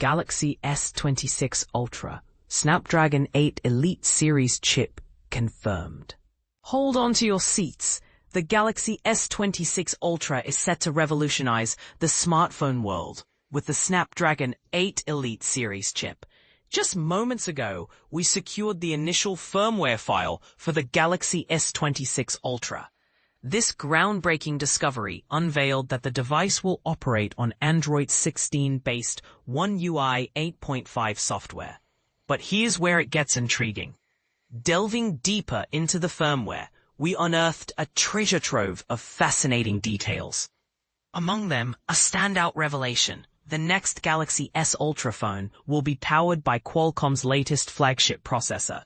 Galaxy S26 Ultra, Snapdragon 8 Elite Series chip confirmed. Hold on to your seats. The Galaxy S26 Ultra is set to revolutionize the smartphone world with the Snapdragon 8 Elite Series chip. Just moments ago, we secured the initial firmware file for the Galaxy S26 Ultra. This groundbreaking discovery unveiled that the device will operate on Android 16-based One UI 8.5 software. But here's where it gets intriguing. Delving deeper into the firmware, we unearthed a treasure trove of fascinating details. Among them, a standout revelation. The next Galaxy S Ultra phone will be powered by Qualcomm's latest flagship processor.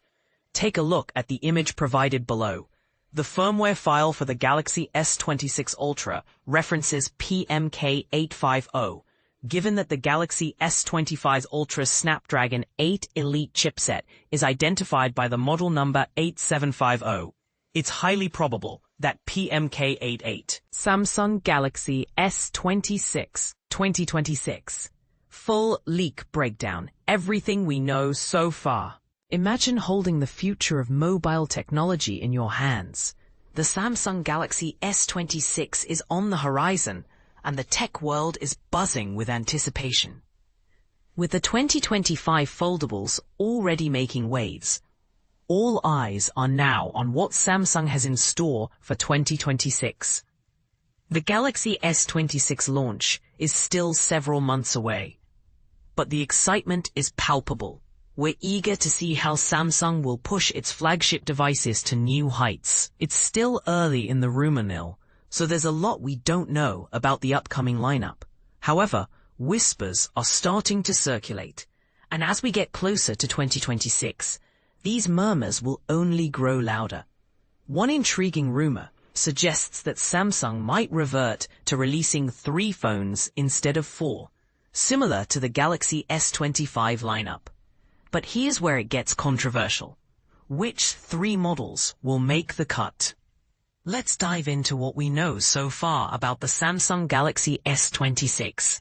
Take a look at the image provided below. The firmware file for the Galaxy S26 Ultra references PMK850. Given that the Galaxy S25 Ultra's Snapdragon 8 Elite chipset is identified by the model number 8750, it's highly probable that PMK88. Samsung Galaxy S26 2026. Full leak breakdown. Everything we know so far. Imagine holding the future of mobile technology in your hands. The Samsung Galaxy S26 is on the horizon, and the tech world is buzzing with anticipation. With the 2025 foldables already making waves, all eyes are now on what Samsung has in store for 2026. The Galaxy S26 launch is still several months away, but the excitement is palpable. We're eager to see how Samsung will push its flagship devices to new heights. It's still early in the rumor mill, so there's a lot we don't know about the upcoming lineup. However, whispers are starting to circulate, and as we get closer to 2026, these murmurs will only grow louder. One intriguing rumor suggests that Samsung might revert to releasing 3 phones instead of 4, similar to the Galaxy S25 lineup. But here's where it gets controversial. Which 3 models will make the cut? Let's dive into what we know so far about the Samsung Galaxy S26.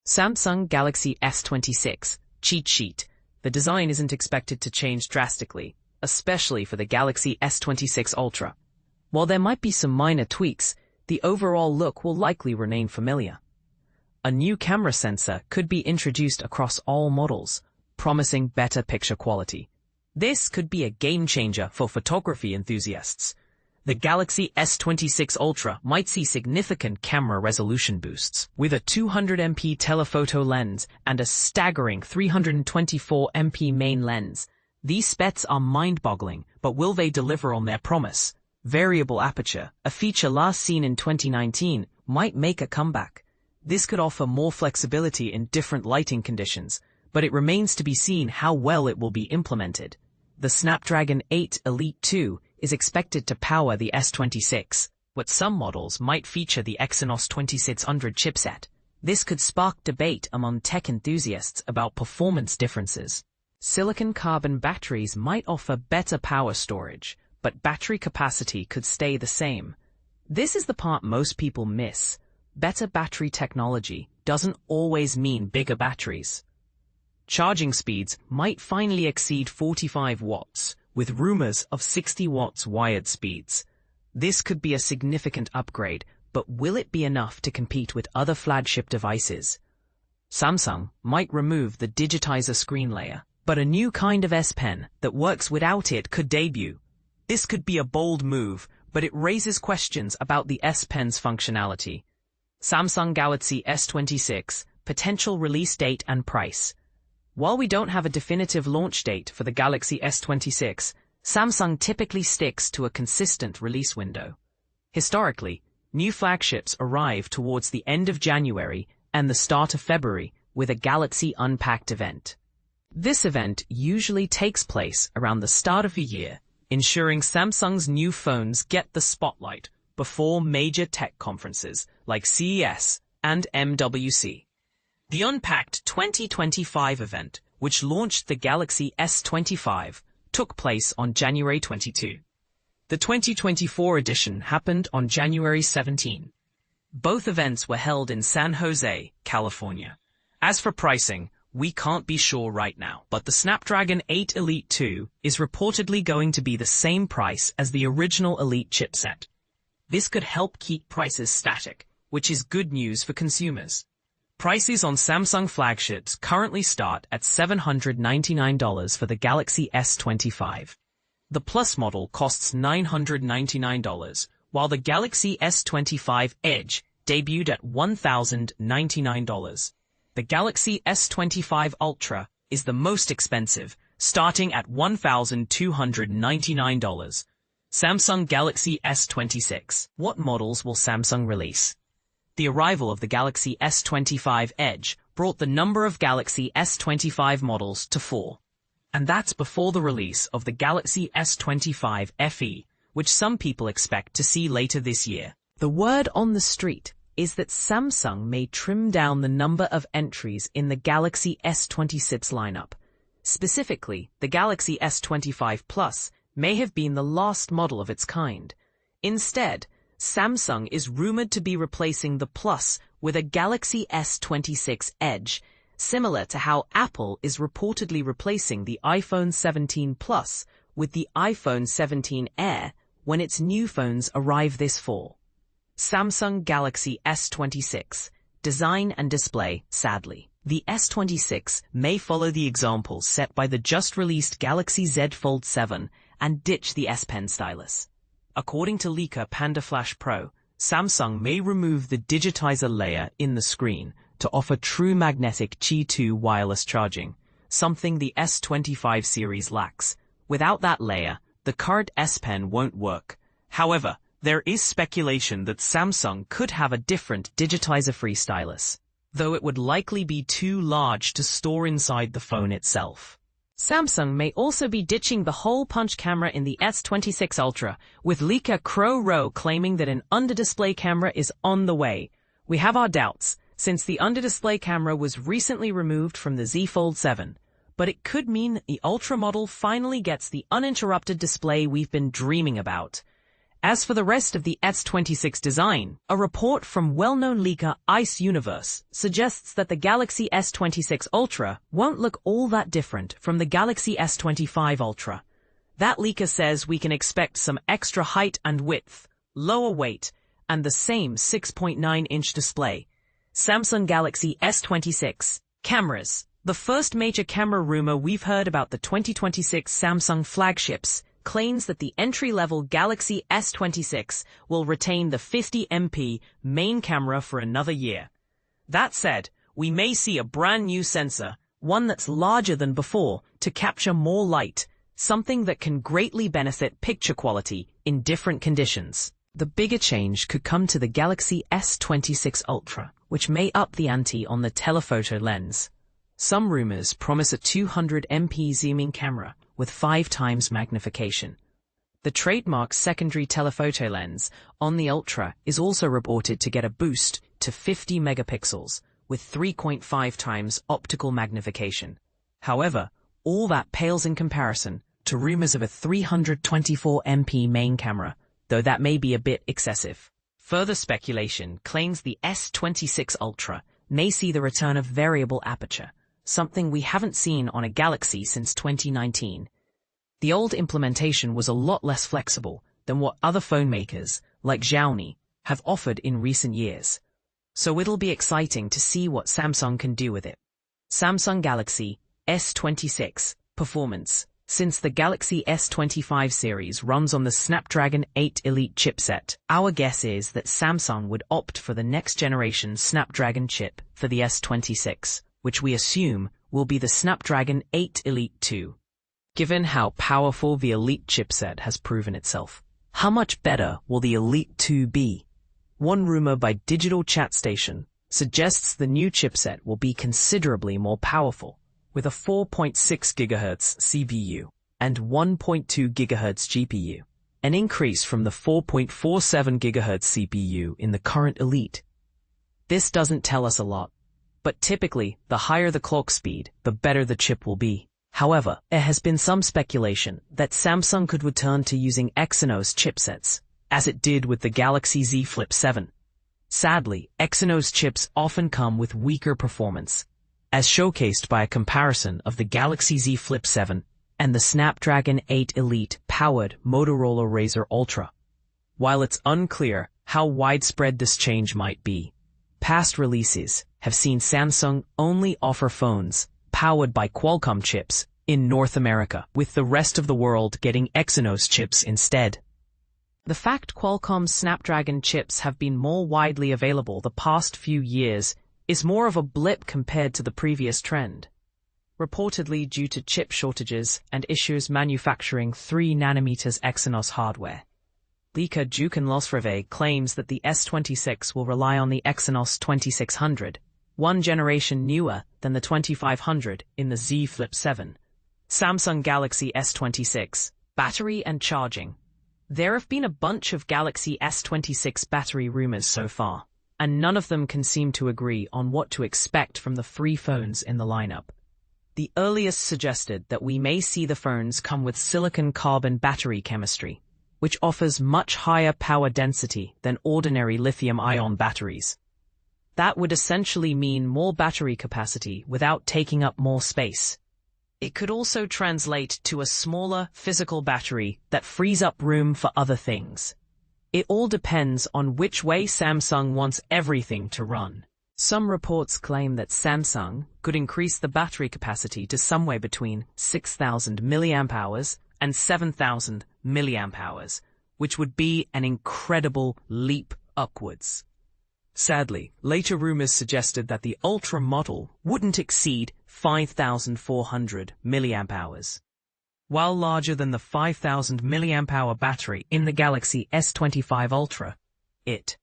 Samsung Galaxy S26 cheat sheet. The design isn't expected to change drastically, especially for the Galaxy S26 Ultra. While there might be some minor tweaks, the overall look will likely remain familiar. A new camera sensor could be introduced across all models, promising better picture quality. This could be a game changer for photography enthusiasts. The Galaxy S26 Ultra might see significant camera resolution boosts, with a 200MP telephoto lens and a staggering 324MP main lens. These specs are mind-boggling, but will they deliver on their promise? Variable aperture, a feature last seen in 2019, might make a comeback. This could offer more flexibility in different lighting conditions, but it remains to be seen how well it will be implemented. The Snapdragon 8 Elite 2 is expected to power the S26, but some models might feature the Exynos 2600 chipset. This could spark debate among tech enthusiasts about performance differences. Silicon carbon batteries might offer better power storage, but battery capacity could stay the same. This is the part most people miss. Better battery technology doesn't always mean bigger batteries. Charging speeds might finally exceed 45 watts, with rumors of 60 watts wired speeds. This could be a significant upgrade, but will it be enough to compete with other flagship devices? Samsung might remove the digitizer screen layer, but a new kind of S Pen that works without it could debut. This could be a bold move, but it raises questions about the S Pen's functionality. Samsung Galaxy S26, potential release date and price. While we don't have a definitive launch date for the Galaxy S26, Samsung typically sticks to a consistent release window. Historically, new flagships arrive towards the end of January and the start of February with a Galaxy Unpacked event. This event usually takes place around the start of the year, ensuring Samsung's new phones get the spotlight before major tech conferences like CES and MWC. The Unpacked 2025 event, which launched the Galaxy S25, took place on January 22. The 2024 edition happened on January 17. Both events were held in San Jose, California. As for pricing, We can't be sure right now, but the Snapdragon 8 Elite 2 is reportedly going to be the same price as the original Elite chipset. This could help keep prices static, which is good news for consumers. Prices on Samsung flagships currently start at $799 for the Galaxy S25. The Plus model costs $999, while the Galaxy S25 Edge debuted at $1,099. The Galaxy S25 Ultra is the most expensive, starting at $1,299. Samsung Galaxy S26. What models will Samsung release? The arrival of the Galaxy S25 Edge brought the number of Galaxy S25 models to 4. And that's before the release of the Galaxy S25 FE, which some people expect to see later this year. The word on the street is that Samsung may trim down the number of entries in the Galaxy S26 lineup. Specifically, the Galaxy S25 Plus may have been the last model of its kind. Instead, Samsung is rumored to be replacing the Plus with a Galaxy S26 Edge, similar to how Apple is reportedly replacing the iPhone 17 Plus with the iPhone 17 Air when its new phones arrive this fall. Samsung Galaxy S26. Design and display. Sadly, the S26 may follow the example set by the just-released Galaxy Z Fold 7 and ditch the S Pen stylus. According to leaker Panda Flash Pro, Samsung may remove the digitizer layer in the screen to offer true magnetic Qi 2 wireless charging, something the S25 series lacks. Without that layer, the current S Pen won't work. However, there is speculation that Samsung could have a different digitizer-free stylus, though it would likely be too large to store inside the phone itself. Samsung may also be ditching the hole punch camera in the S26 Ultra, with leaker Crow Row claiming that an under-display camera is on the way. We have our doubts, since the under-display camera was recently removed from the Z Fold 7, but it could mean that the Ultra model finally gets the uninterrupted display we've been dreaming about. As for the rest of the S26 design, a report from well-known leaker Ice Universe suggests that the Galaxy S26 Ultra won't look all that different from the Galaxy S25 Ultra. That leaker says we can expect some extra height and width, lower weight, and the same 6.9-inch display. Samsung Galaxy S26. Cameras. The first major camera rumor we've heard about the 2026 Samsung flagships claims that the entry-level Galaxy S26 will retain the 50MP main camera for another year. That said, we may see a brand new sensor, one that's larger than before, to capture more light, something that can greatly benefit picture quality in different conditions. The bigger change could come to the Galaxy S26 Ultra, which may up the ante on the telephoto lens. Some rumors promise a 200MP zooming camera with 5 times magnification. The trademark secondary telephoto lens on the Ultra is also reported to get a boost to 50 megapixels with 3.5 times optical magnification. However, all that pales in comparison to rumors of a 324MP main camera, though that may be a bit excessive. Further speculation claims the S26 Ultra may see the return of variable aperture, something we haven't seen on a Galaxy since 2019. The old implementation was a lot less flexible than what other phone makers, like Xiaomi, have offered in recent years. So it'll be exciting to see what Samsung can do with it. Samsung Galaxy S26 Performance. Since the Galaxy S25 series runs on the Snapdragon 8 Elite chipset, our guess is that Samsung would opt for the next generation Snapdragon chip for the S26, which we assume will be the Snapdragon 8 Elite 2. Given how powerful the Elite chipset has proven itself, how much better will the Elite 2 be? One rumor by Digital Chat Station suggests the new chipset will be considerably more powerful, with a 4.6 GHz CPU and 1.2 GHz GPU, an increase from the 4.47 GHz CPU in the current Elite. This doesn't tell us a lot, but typically, the higher the clock speed, the better the chip will be. However, there has been some speculation that Samsung could return to using Exynos chipsets, as it did with the Galaxy Z Flip 7. Sadly, Exynos chips often come with weaker performance. as showcased by a comparison of the Galaxy Z Flip 7 and the Snapdragon 8 Elite-powered Motorola Razr Ultra. While it's unclear how widespread this change might be, past releases have seen Samsung only offer phones powered by Qualcomm chips in North America, with the rest of the world getting Exynos chips instead. The fact Qualcomm's Snapdragon chips have been more widely available the past few years is more of a blip compared to the previous trend, reportedly due to chip shortages and issues manufacturing 3nm Exynos hardware. Leaker Jukan Losreve claims that the S26 will rely on the Exynos 2600, one generation newer than the 2500 in the Z Flip 7. Samsung Galaxy S26, battery and charging. There have been a bunch of Galaxy S26 battery rumors so far, and none of them can seem to agree on what to expect from the three phones in the lineup. The earliest suggested that we may see the phones come with silicon-carbon battery chemistry, which offers much higher power density than ordinary lithium-ion batteries. That would essentially mean more battery capacity without taking up more space. It could also translate to a smaller physical battery that frees up room for other things. It all depends on which way Samsung wants everything to run. Some reports claim that Samsung could increase the battery capacity to somewhere between 6,000 mAh and 7,000 mAh, which would be an incredible leap upwards. Sadly, later rumors suggested that the Ultra model wouldn't exceed 5,400 mAh. While larger than the 5,000 mAh battery in the Galaxy S25 Ultra, it